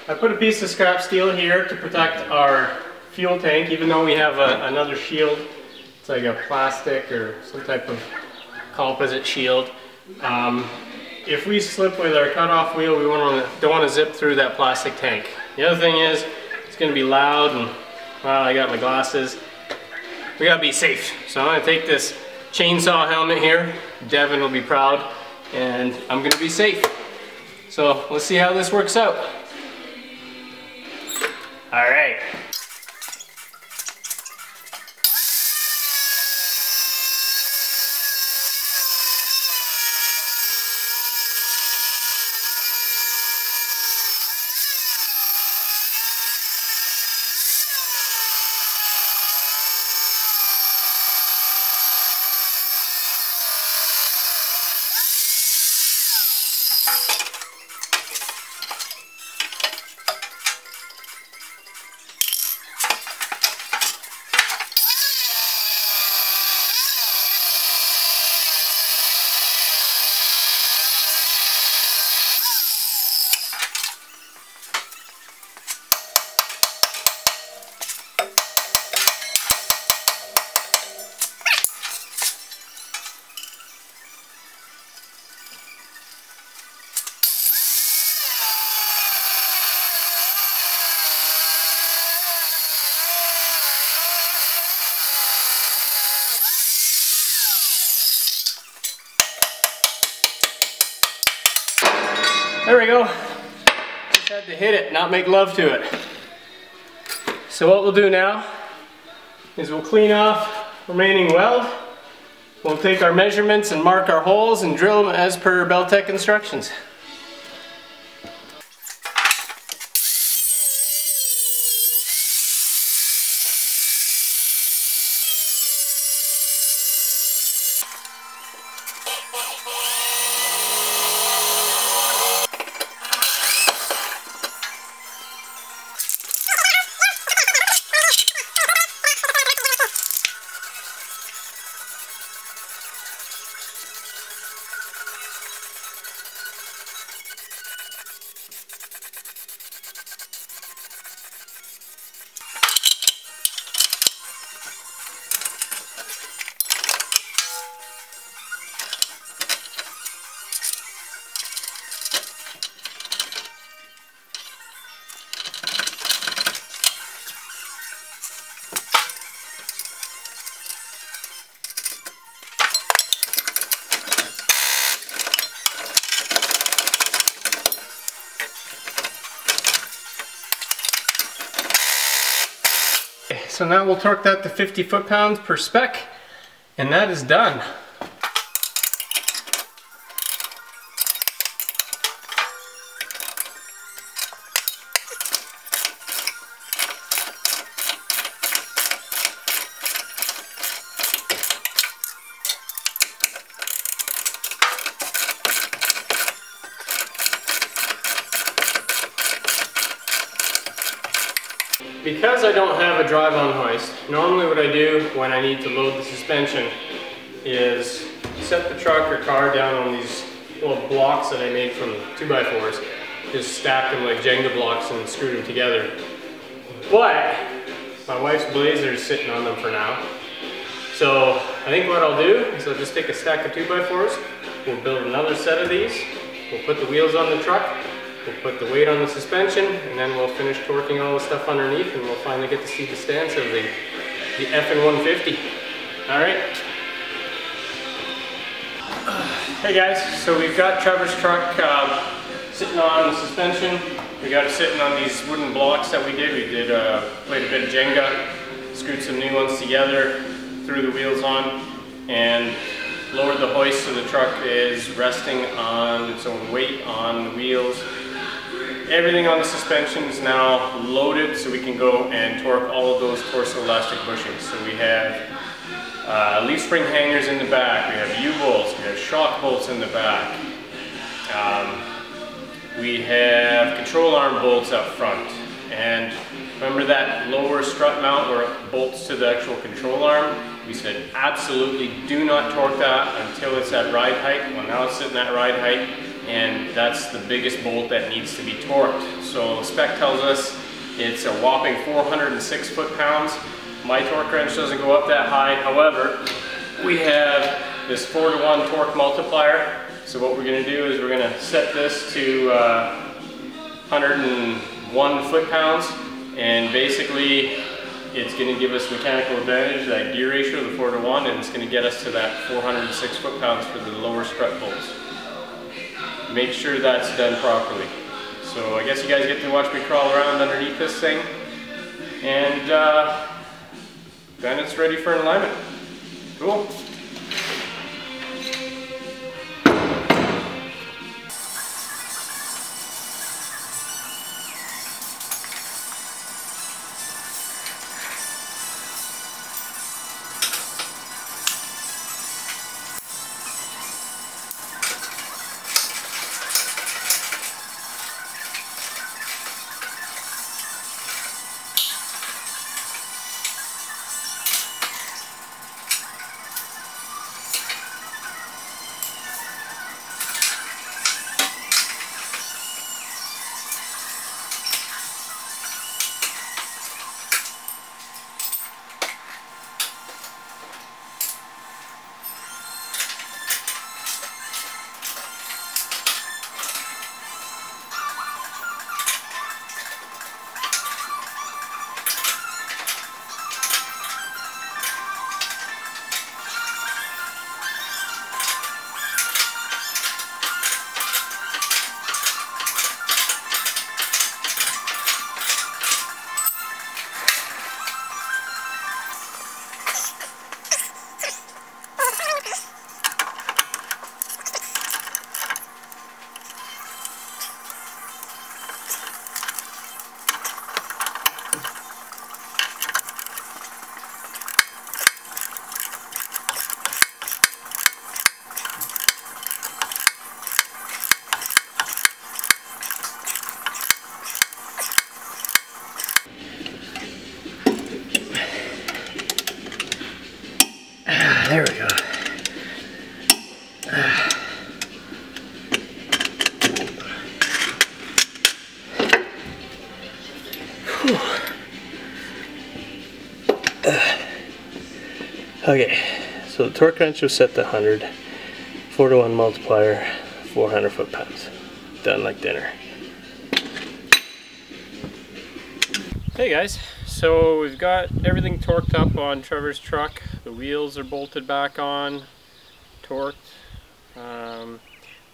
I put a piece of scrap steel here to protect our fuel tank, even though we have another shield. It's like a plastic or some type of composite shield. If we slip with our cutoff wheel, we don't want to zip through that plastic tank. The other thing is, it's going to be loud, and well, I got my glasses. We gotta be safe. So I'm gonna take this chainsaw helmet here. Devin will be proud, and I'm gonna be safe. So let's see how this works out. All right. There we go. Just had to hit it, not make love to it. So what we'll do now is we'll clean off remaining weld. We'll take our measurements and mark our holes and drill them as per Beltec instructions. So now we'll torque that to 50 foot-pounds per spec, and that is done. because I don't have a drive-on hoist, normally what I do when I need to load the suspension is set the truck or car down on these little blocks that I made from 2x4s. Just stack them like Jenga blocks and screw them together. But my wife's Blazer is sitting on them for now. So I think what I'll do is I'll just take a stack of 2x4s, we'll build another set of these, we'll put the wheels on the truck, we'll put the weight on the suspension, and then we'll finish torquing all the stuff underneath, and we'll finally get to see the stance of the F150. Alright. Hey guys, so we've got Trevor's truck sitting on the suspension. We got it sitting on these wooden blocks that we did. We did played a bit of Jenga, screwed some new ones together, threw the wheels on, and lowered the hoist so the truck is resting on its own weight on the wheels. Everything on the suspension is now loaded so we can go and torque all of those torso elastic bushings. So we have leaf spring hangers in the back, we have U-bolts, we have shock bolts in the back. We have control arm bolts up front, and remember that lower strut mount where it bolts to the actual control arm? We said absolutely do not torque that until it's at ride height. Well, now it's sitting at ride height, and that's the biggest bolt that needs to be torqued. So spec tells us it's a whopping 406 foot-pounds. My torque wrench doesn't go up that high. However, we have this 4-to-1 torque multiplier. So what we're going to do is we're going to set this to 101 foot-pounds, and basically it's going to give us mechanical advantage, that gear ratio, the 4-to-1, and it's going to get us to that 406 foot-pounds for the lower strut bolts. Make sure that's done properly. So I guess you guys get to watch me crawl around underneath this thing, and then it's ready for an alignment. Cool. There we go. Okay, so the torque wrench was set to 100, 4-to-1 multiplier, 400 foot-pounds. Done like dinner. Hey guys, so we've got everything torqued up on Trevor's truck. The wheels are bolted back on, torqued.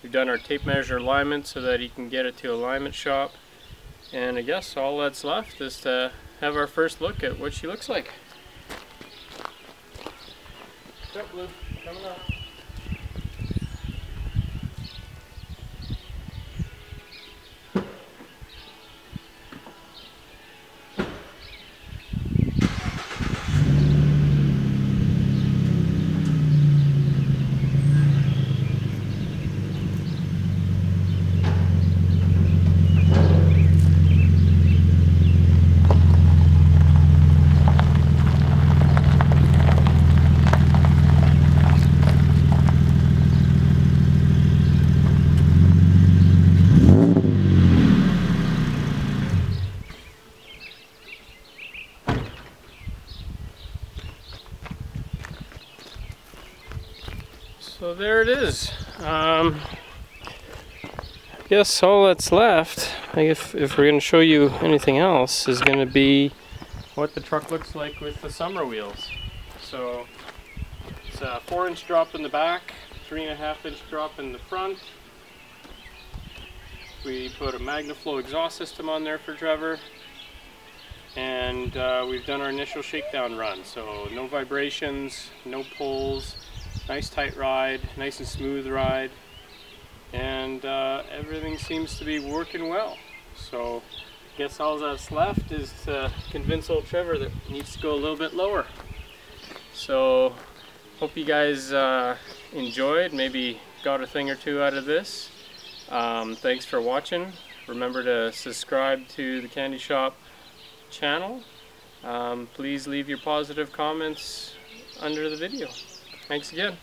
We've done our tape measure alignment so that he can get it to alignment shop. And I guess all that's left is to have our first look at what she looks like. What's up, Blue? Coming up. So there it is. I guess all that's left, if we're going to show you anything else, is going to be what the truck looks like with the summer wheels. So it's a 4-inch drop in the back, 3.5-inch drop in the front. We put a MagnaFlow exhaust system on there for Trevor, and we've done our initial shakedown run. So no vibrations, no pulls, nice tight ride, nice and smooth ride, and everything seems to be working well. So I guess all that's left is to convince old Trevor that it needs to go a little bit lower. So hope you guys enjoyed, maybe got a thing or two out of this. Thanks for watching. Remember to subscribe to the Candyshop channel. Please leave your positive comments under the video. Thanks again.